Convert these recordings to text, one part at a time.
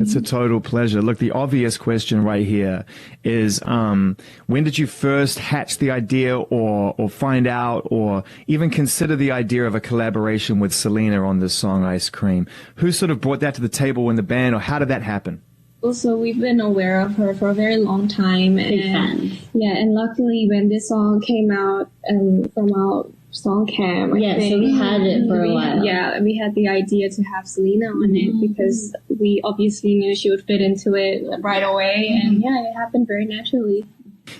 It's a total pleasure. Look, the obvious question right here is, when did you first hatch the idea or find out or even consider the idea of a collaboration with Selena on this song, Ice Cream? Who sort of brought that to the table in the band, or how did that happen? Also, we've been aware of her for a very long time. And luckily when this song came out from our song camp, so we had it for a while. Yeah, we had the idea to have Selena on it because we obviously knew she would fit into it right away, and it happened very naturally.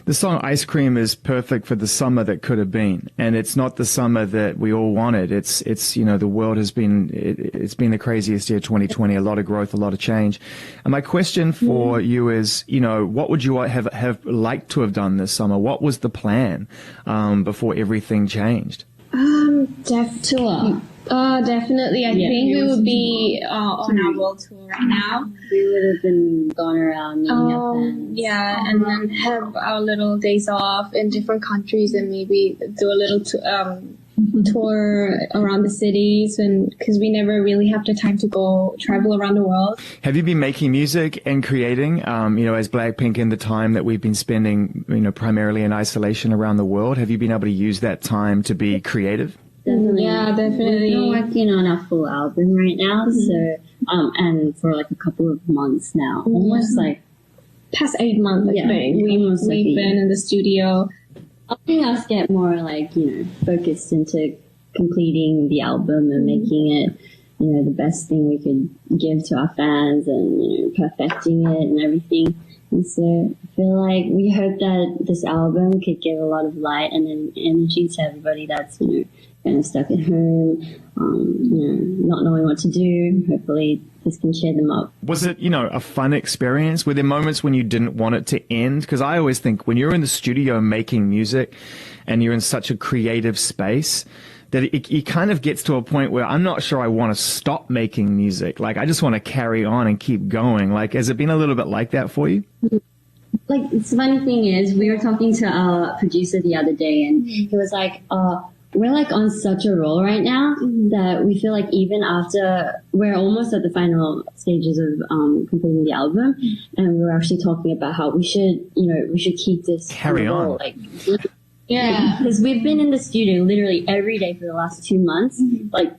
The song Ice Cream is perfect for the summer that could have been, and it's not the summer that we all wanted. It's the world has been, it's been the craziest year, 2020, a lot of growth, a lot of change. And my question for you is, what would you have liked to have done this summer? What was the plan before everything changed? Definitely. I think we would be on our world tour right now. We would have been going around meeting our fans. Yeah, and then have our little days off in different countries and maybe do a little tour around the cities, and because we never really have the time to go travel around the world. Have you been making music and creating, as BLACKPINK in the time that we've been spending, primarily in isolation around the world? Have you been able to use that time to be creative? Definitely. Yeah, definitely. We're working on our full album right now, so and for like a couple of months now, almost like past 8 months. I think we've been in the studio. Helping us get more focused into completing the album and making it the best thing we could give to our fans, and perfecting it and everything. And so I feel like we hope that this album could give a lot of light and energy to everybody that's kind of stuck at home, not knowing what to do. Hopefully this can cheer them up. Was it, a fun experience? Were there moments when you didn't want it to end? Because I always think when you're in the studio making music and you're in such a creative space, that it kind of gets to a point where I'm not sure I want to stop making music. Like, I just want to carry on and keep going. Like, has it been a little bit like that for you? Like, the funny thing is, we were talking to our producer the other day, and he was like, we're like on such a roll right now that we feel like even after we're almost at the final stages of completing the album, and we're actually talking about how we should keep this carry on. Like, because we've been in the studio literally every day for the last 2 months, like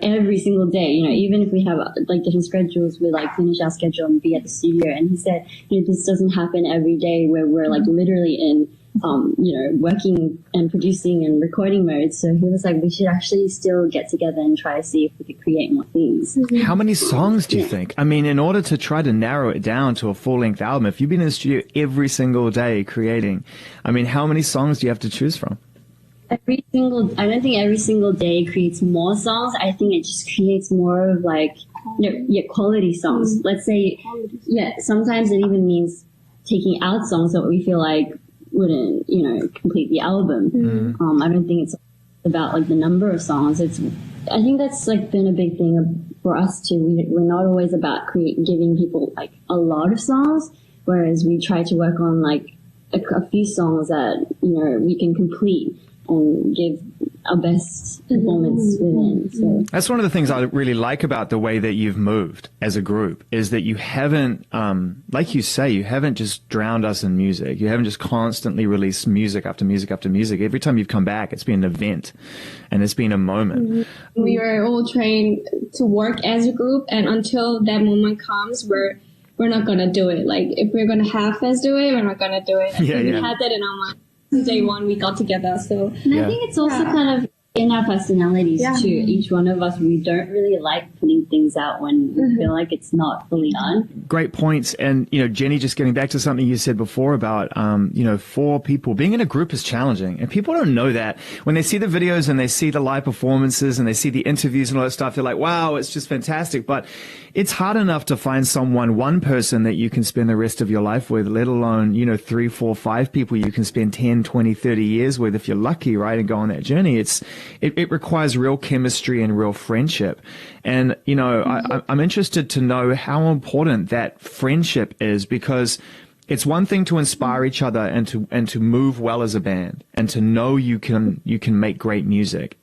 every single day, even if we have like different schedules, we like finish our schedule and be at the studio. And he said, this doesn't happen every day where we're like literally in working and producing and recording mode. So he was like, we should actually still get together and try to see if we could create more things. How many songs do you think? I mean, in order to try to narrow it down to a full-length album, if you've been in the studio every single day creating, I mean, how many songs do you have to choose from? I don't think every single day creates more songs. I think it just creates more of like, quality songs. Let's say, sometimes it even means taking out songs that we feel like wouldn't, complete the album. I don't think it's about like the number of songs. I think that's like been a big thing for us too. We're not always about giving people like a lot of songs, whereas we try to work on like a few songs that, we can complete and give our best performance within. So that's one of the things I really like about the way that you've moved as a group, is that you haven't, like you say, you haven't just drowned us in music. You haven't just constantly released music after music after music. Every time you've come back, it's been an event and it's been a moment. We were all trained to work as a group, and until that moment comes, we're not gonna do it. Like, if we're gonna half-ass do it, we're not gonna do it. We had that in our mind. Day one we got together, so and I think it's also kind of in our personalities too. Each one of us, we don't really like putting things out when we feel like it's not fully done. Great points. And Jenny, just getting back to something you said before about for people, being in a group is challenging, and people don't know that. When they see the videos and they see the live performances and they see the interviews and all that stuff, they're like, wow, it's just fantastic. But it's hard enough to find one person that you can spend the rest of your life with, let alone 3, 4, 5 people you can spend 10, 20, 30 years with if you're lucky, right, and go on that journey. It requires real chemistry and real friendship. And, I'm interested to know how important that friendship is, because it's one thing to inspire each other and to move well as a band and to know you can make great music.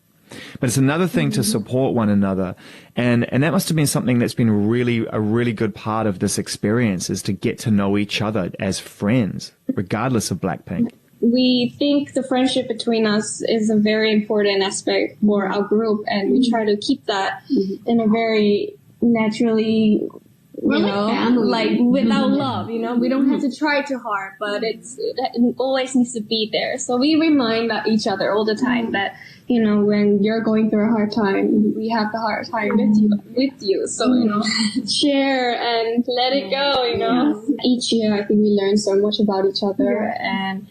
but it's another thing to support one another. And that must have been something that's been a really good part of this experience, is to get to know each other as friends, regardless of Blackpink. We think the friendship between us is a very important aspect for our group, and we try to keep that in a very naturally, like without love, we don't have to try too hard, but it always needs to be there. So we remind each other all the time that, when you're going through a hard time, we have the hard time with you. So, share and let it go, Each year, I think we learn so much about each other, and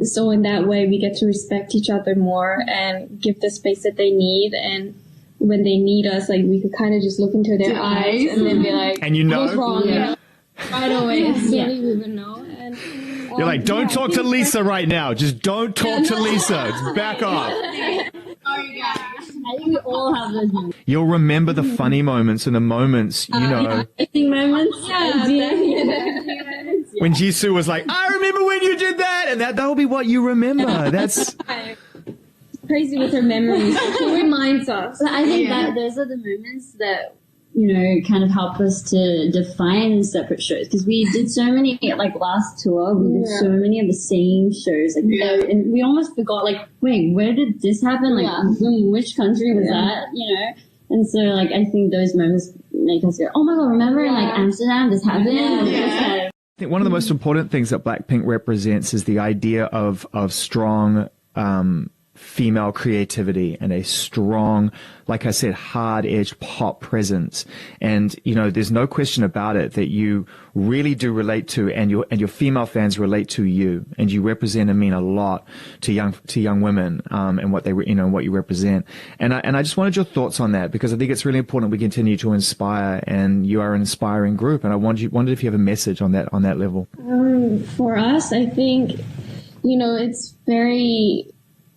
so in that way, we get to respect each other more and give the space that they need. And when they need us, like, we could kind of just look into their eyes and then be like, and what's wrong? Right away, instantly we would know. And you're like, don't talk to Lisa right now. Just don't talk to Lisa. Just back off. I think we all have those moments. You'll remember the funny moments and the moments, Embarrassing moments. When Jisoo was like, I remember when you did that, and that'll be what you remember. That's crazy with her memories. She reminds us. But I think that those are the moments that, kind of help us to define separate shows. Because we did so many, like last tour, we did so many of the same shows. Like, and we almost forgot, like, wait, where did this happen? Like, which country was that? And so, like, I think those moments make us go, oh my God, remember in like Amsterdam, this happened? I think one of the most important things that Blackpink represents is the idea of strong female creativity and a strong, like I said, hard-edged pop presence. And, there's no question about it that you really do relate to, and your female fans relate to you, and you represent and mean a lot to young women, and what what you represent. And I just wanted your thoughts on that, because I think it's really important we continue to inspire, and you are an inspiring group. And I wondered if you have a message on that level. For us, I think,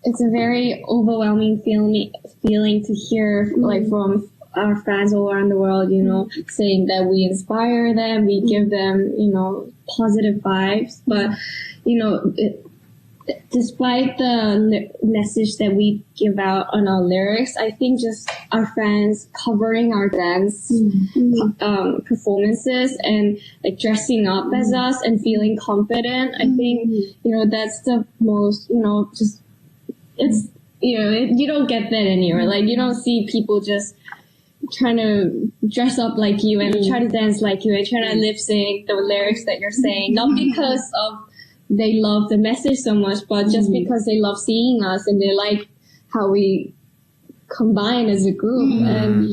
it's a very overwhelming feeling to hear, like, from our fans all around the world, saying that we inspire them, we give them, positive vibes. But, despite the message that we give out on our lyrics, I think just our fans covering our dance performances and, like, dressing up as us and feeling confident, I think, that's the most, just, it's, you don't get that anywhere. Like, you don't see people just trying to dress up like you and try to dance like you and try to lip sync the lyrics that you're saying. Not because of they love the message so much, but just because they love seeing us and they like how we combine as a group. And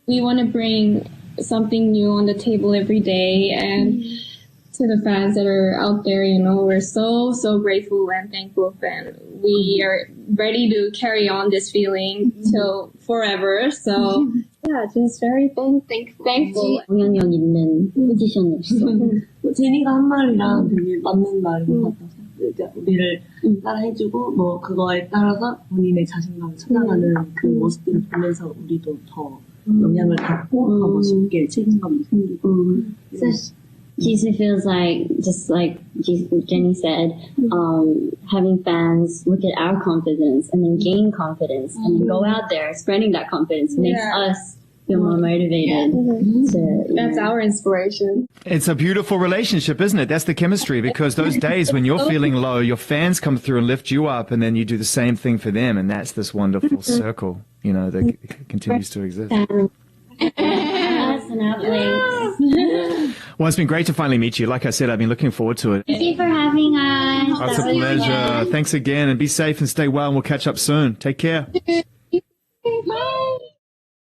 we want to bring something new on the table every day. And to the fans that are out there, we're so grateful and thankful, and we are ready to carry on this feeling till forever. So just very thankful. 영향력 있는 포지션이 없어. 제니가 한 말이랑 되게 맞는 말인 것 같아서, 그러니까 우리를 따라해주고 그거에 따라서 본인의 자신감을 찾아가는 그 모습들을 보면서 우리도 더 영향을 받고 더 멋있게 책임감이 생기고. Jisoo feels like, just like Jenny said, having fans look at our confidence and then gain confidence and then go out there spreading that confidence makes us feel more motivated. That's our inspiration. It's a beautiful relationship, isn't it? That's the chemistry, because those days when you're feeling low, your fans come through and lift you up, and then you do the same thing for them, and that's this wonderful circle, that continues to exist. Well, it's been great to finally meet you. Like I said, I've been looking forward to it. Thank you for having us. It's a pleasure. Thanks again, and be safe and stay well, and we'll catch up soon. Take care.